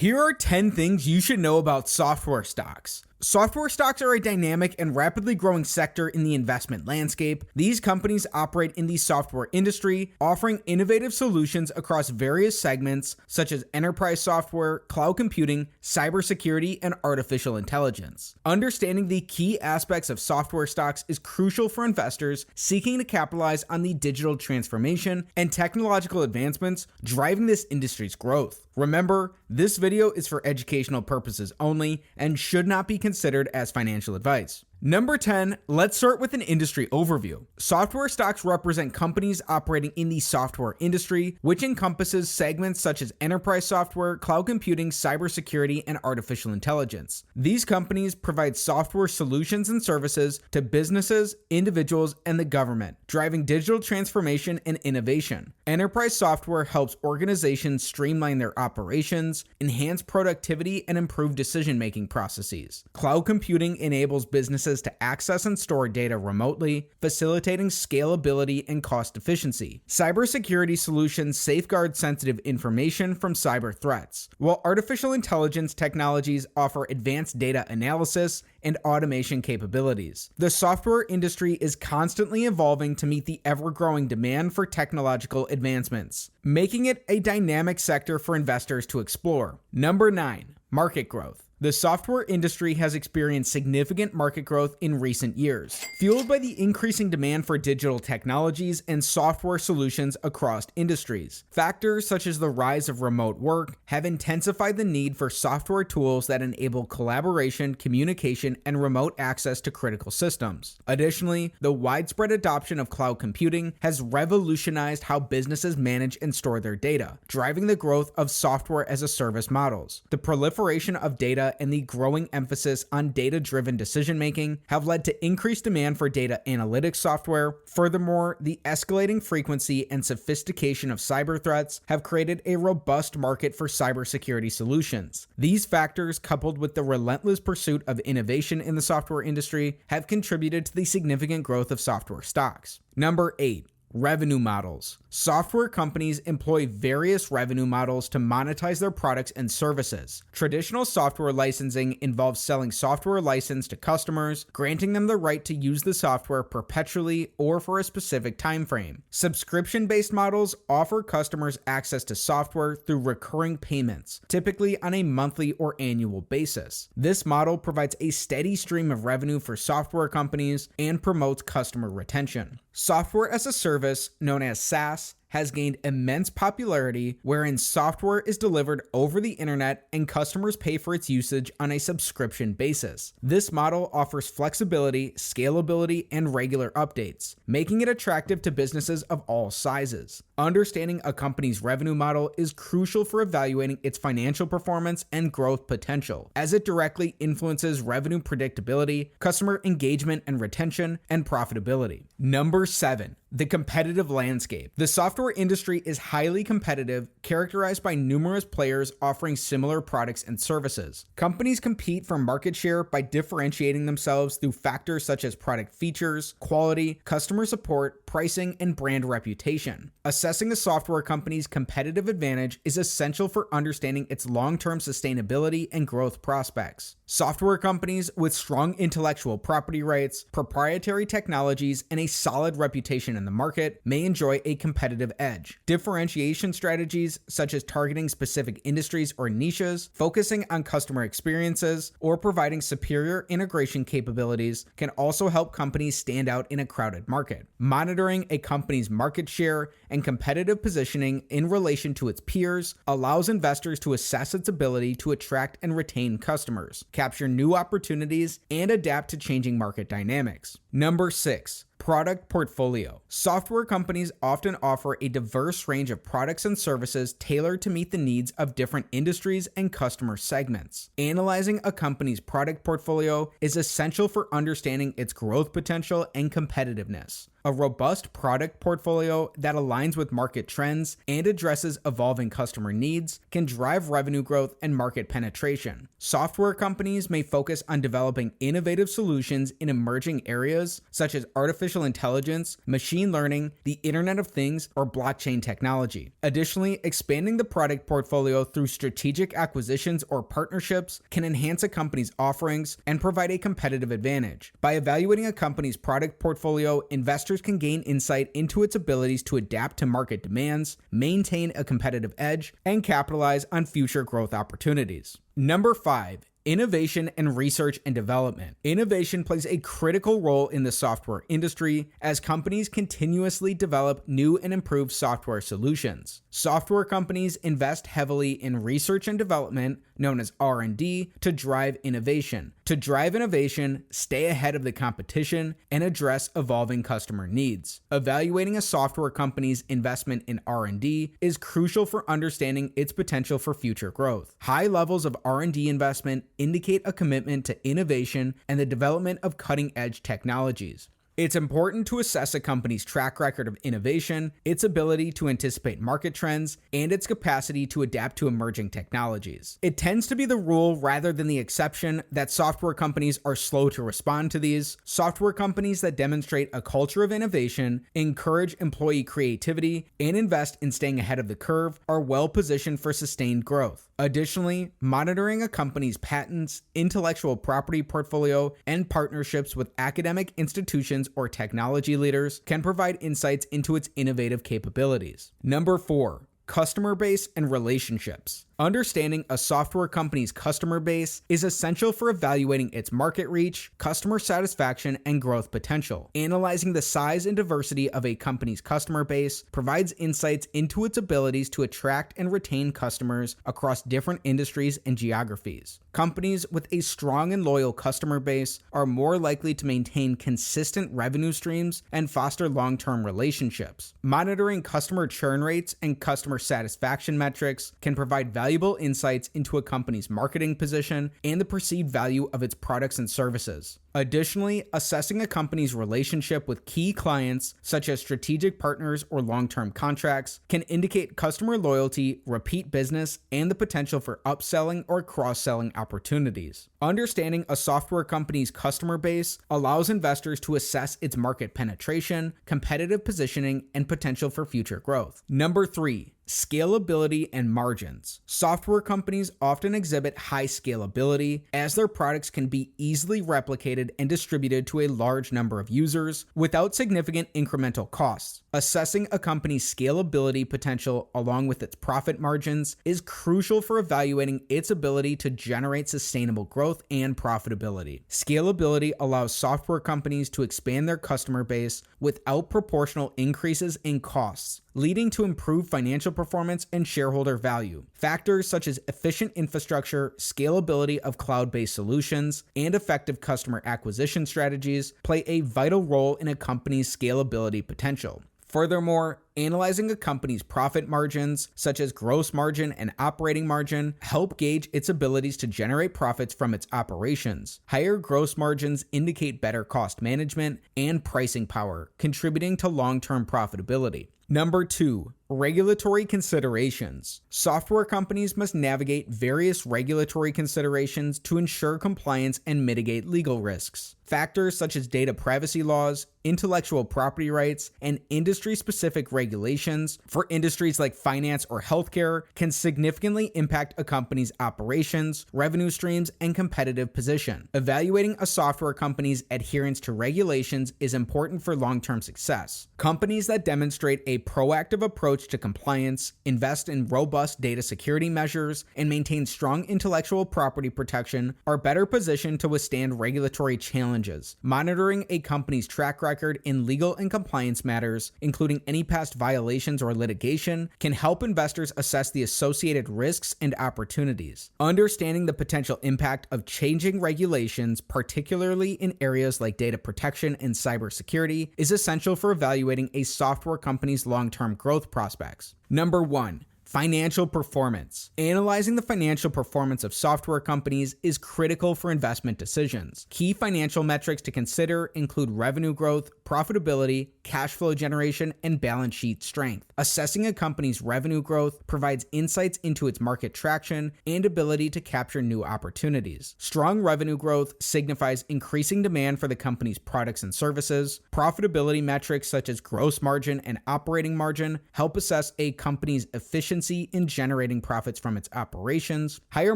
Here are 10 things you should know about software stocks. Software stocks are a dynamic and rapidly growing sector in the investment landscape. These companies operate in the software industry, offering innovative solutions across various segments such as enterprise software, cloud computing, cybersecurity, and artificial intelligence. Understanding the key aspects of software stocks is crucial for investors seeking to capitalize on the digital transformation and technological advancements driving this industry's growth. Remember, this video is for educational purposes only and should not be considered as financial advice. Number 10, let's start with an industry overview. Software stocks represent companies operating in the software industry, which encompasses segments such as enterprise software, cloud computing, cybersecurity, and artificial intelligence. These companies provide software solutions and services to businesses, individuals, and the government, driving digital transformation and innovation. Enterprise software helps organizations streamline their operations, enhance productivity, and improve decision-making processes. Cloud computing enables businesses to access and store data remotely, facilitating scalability and cost efficiency. Cybersecurity solutions safeguard sensitive information from cyber threats, while artificial intelligence technologies offer advanced data analysis and automation capabilities. The software industry is constantly evolving to meet the ever-growing demand for technological advancements, making it a dynamic sector for investors to explore. Number 9, market growth. The software industry has experienced significant market growth in recent years, fueled by the increasing demand for digital technologies and software solutions across industries. Factors such as the rise of remote work have intensified the need for software tools that enable collaboration, communication, and remote access to critical systems. Additionally, the widespread adoption of cloud computing has revolutionized how businesses manage and store their data, driving the growth of software as a service models. The proliferation of data and the growing emphasis on data-driven decision-making have led to increased demand for data analytics software. Furthermore, the escalating frequency and sophistication of cyber threats have created a robust market for cybersecurity solutions. These factors, coupled with the relentless pursuit of innovation in the software industry, have contributed to the significant growth of software stocks. Number 8. Revenue models. Software companies employ various revenue models to monetize their products and services. Traditional software licensing involves selling software license to customers, granting them the right to use the software perpetually or for a specific time frame. Subscription-based models offer customers access to software through recurring payments, typically on a monthly or annual basis. This model provides a steady stream of revenue for software companies and promotes customer retention. Software as a service, known as SaaS, has gained immense popularity, wherein software is delivered over the internet and customers pay for its usage on a subscription basis. This model offers flexibility, scalability, and regular updates, making it attractive to businesses of all sizes. Understanding a company's revenue model is crucial for evaluating its financial performance and growth potential, as it directly influences revenue predictability, customer engagement and retention, and profitability. Number 7. The competitive landscape. The software industry is highly competitive, characterized by numerous players offering similar products and services. Companies compete for market share by differentiating themselves through factors such as product features, quality, customer support, pricing, and brand reputation. Assessing a software company's competitive advantage is essential for understanding its long-term sustainability and growth prospects. Software companies with strong intellectual property rights, proprietary technologies, and a solid reputation in the market may enjoy a competitive edge. Differentiation strategies such as targeting specific industries or niches, focusing on customer experiences, or providing superior integration capabilities can also help companies stand out in a crowded market. Monitoring a company's market share and competitive positioning in relation to its peers allows investors to assess its ability to attract and retain customers, capture new opportunities, and adapt to changing market dynamics. Number 6. Product portfolio. Software companies often offer a diverse range of products and services tailored to meet the needs of different industries and customer segments. Analyzing a company's product portfolio is essential for understanding its growth potential and competitiveness. A robust product portfolio that aligns with market trends and addresses evolving customer needs can drive revenue growth and market penetration. Software companies may focus on developing innovative solutions in emerging areas such as artificial intelligence, machine learning, the Internet of Things, or blockchain technology. Additionally, expanding the product portfolio through strategic acquisitions or partnerships can enhance a company's offerings and provide a competitive advantage. By evaluating a company's product portfolio, investors can gain insight into its abilities to adapt to market demands, maintain a competitive edge, and capitalize on future growth opportunities. Number 5. Innovation and research and development. Innovation plays a critical role in the software industry as companies continuously develop new and improved software solutions. Software companies invest heavily in research and development, known as R&D, to drive innovation. To drive innovation, stay ahead of the competition, and address evolving customer needs. Evaluating a software company's investment in R&D is crucial for understanding its potential for future growth. High levels of R&D investment indicate a commitment to innovation and the development of cutting-edge technologies. It's important to assess a company's track record of innovation, its ability to anticipate market trends, and its capacity to adapt to emerging technologies. It tends to be the rule rather than the exception that software companies are slow to respond to these. Software companies that demonstrate a culture of innovation, encourage employee creativity, and invest in staying ahead of the curve are well positioned for sustained growth. Additionally, monitoring a company's patents, intellectual property portfolio, and partnerships with academic institutions or technology leaders can provide insights into its innovative capabilities. Number 4. Customer base and relationships. Understanding a software company's customer base is essential for evaluating its market reach, customer satisfaction, and growth potential. Analyzing the size and diversity of a company's customer base provides insights into its abilities to attract and retain customers across different industries and geographies. Companies with a strong and loyal customer base are more likely to maintain consistent revenue streams and foster long-term relationships. Monitoring customer churn rates and customer satisfaction metrics can provide valuable insights into a company's marketing position and the perceived value of its products and services. Additionally, assessing a company's relationship with key clients, such as strategic partners or long-term contracts, can indicate customer loyalty, repeat business, and the potential for upselling or cross-selling opportunities. Understanding a software company's customer base allows investors to assess its market penetration, competitive positioning, and potential for future growth. Number 3. Scalability and margins. Software companies often exhibit high scalability as their products can be easily replicated and distributed to a large number of users without significant incremental costs. Assessing a company's scalability potential along with its profit margins is crucial for evaluating its ability to generate sustainable growth and profitability. Scalability allows software companies to expand their customer base without proportional increases in costs, leading to improved financial performance and shareholder value. Factors such as efficient infrastructure, scalability of cloud-based solutions, and effective customer acquisition strategies play a vital role in a company's scalability potential. Furthermore, analyzing a company's profit margins, such as gross margin and operating margin, help gauge its abilities to generate profits from its operations. Higher gross margins indicate better cost management and pricing power, contributing to long-term profitability. Number 2. Regulatory considerations. Software companies must navigate various regulatory considerations to ensure compliance and mitigate legal risks. Factors such as data privacy laws, intellectual property rights, and industry-specific regulations for industries like finance or healthcare can significantly impact a company's operations, revenue streams, and competitive position. Evaluating a software company's adherence to regulations is important for long-term success. Companies that demonstrate a proactive approach to compliance, invest in robust data security measures, and maintain strong intellectual property protection are better positioned to withstand regulatory challenges. Monitoring a company's track record in legal and compliance matters, including any past violations or litigation, can help investors assess the associated risks and opportunities. Understanding the potential impact of changing regulations, particularly in areas like data protection and cybersecurity, is essential for evaluating a software company's long-term growth prospects. Number 1. Financial performance. Analyzing the financial performance of software companies is critical for investment decisions. Key financial metrics to consider include revenue growth, profitability, cash flow generation, and balance sheet strength. Assessing a company's revenue growth provides insights into its market traction and ability to capture new opportunities. Strong revenue growth signifies increasing demand for the company's products and services. Profitability metrics such as gross margin and operating margin help assess a company's efficiency in generating profits from its operations. Higher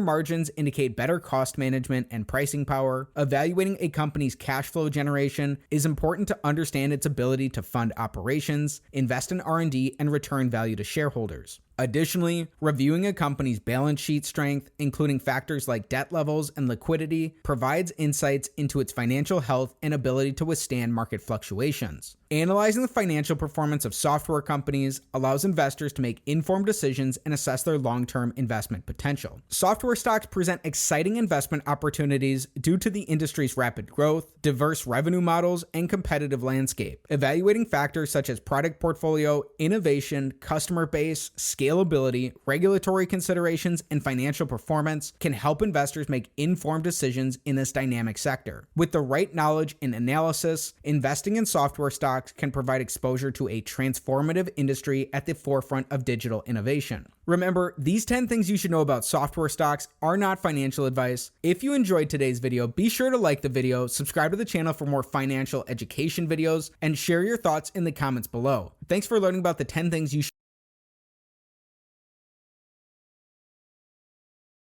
margins indicate better cost management and pricing power. Evaluating a company's cash flow generation is important to understand its ability to fund operations, invest in R&D, and return value to shareholders. Additionally, reviewing a company's balance sheet strength, including factors like debt levels and liquidity, provides insights into its financial health and ability to withstand market fluctuations. Analyzing the financial performance of software companies allows investors to make informed decisions and assess their long-term investment potential. Software stocks present exciting investment opportunities due to the industry's rapid growth, diverse revenue models, and competitive landscape. Evaluating factors such as product portfolio, innovation, customer base, scalability, regulatory considerations, and financial performance can help investors make informed decisions in this dynamic sector. With the right knowledge and analysis, investing in software stocks can provide exposure to a transformative industry at the forefront of digital innovation. Remember, these 10 things you should know about software stocks are not financial advice. If you enjoyed today's video, be sure to like the video, subscribe to the channel for more financial education videos, and share your thoughts in the comments below. Thanks for learning about the 10 things you should